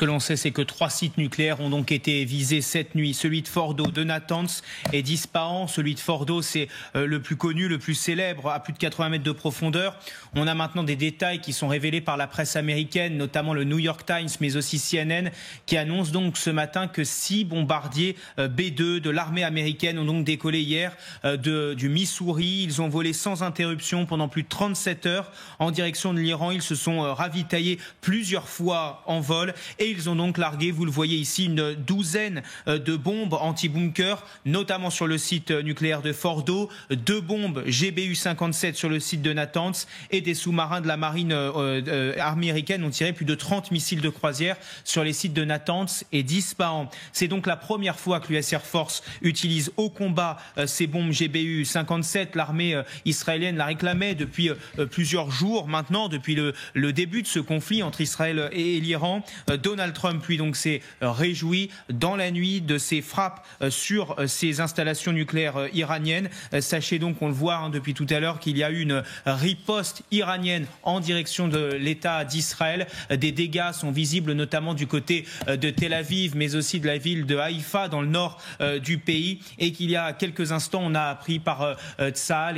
que l'on sait, c'est que 3 sites nucléaires ont donc été visés cette nuit. Celui de Fordo, de Natanz et d'Ispahan. Celui de Fordo, c'est le plus connu, le plus célèbre, à plus de 80 mètres de profondeur. On a maintenant des détails qui sont révélés par la presse américaine, notamment le New York Times, mais aussi CNN, qui annonce donc ce matin que 6 bombardiers B-2 de l'armée américaine ont donc décollé hier du Missouri. Ils ont volé sans interruption pendant plus de 37 heures en direction de l'Iran. Ils se sont ravitaillés plusieurs fois en vol et ils ont donc largué, vous le voyez ici, une douzaine de bombes anti-bunker, notamment sur le site nucléaire de Fordo, 2 bombes GBU-57 sur le site de Natanz et des sous-marins de la marine américaine ont tiré plus de 30 missiles de croisière sur les sites de Natanz et d'Ispahan. C'est donc la première fois que l'US Air Force utilise au combat ces bombes GBU-57. L'armée israélienne la réclamait depuis plusieurs jours maintenant, depuis le début de ce conflit entre Israël et l'Iran. Donald Trump, lui, donc s'est réjoui dans la nuit de ces frappes sur ces installations nucléaires iraniennes. Sachez donc, on le voit depuis tout à l'heure, qu'il y a eu une riposte iranienne en direction de l'État d'Israël. Des dégâts sont visibles notamment du côté de Tel Aviv, mais aussi de la ville de Haïfa dans le nord du pays, et qu'il y a quelques instants, on a appris par Tsahal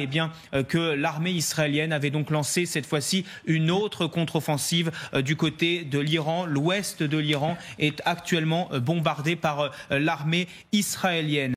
que l'armée israélienne avait donc lancé cette fois-ci une autre contre-offensive du côté de l'Iran. L'ouest de l'Iran est actuellement bombardé par l'armée israélienne.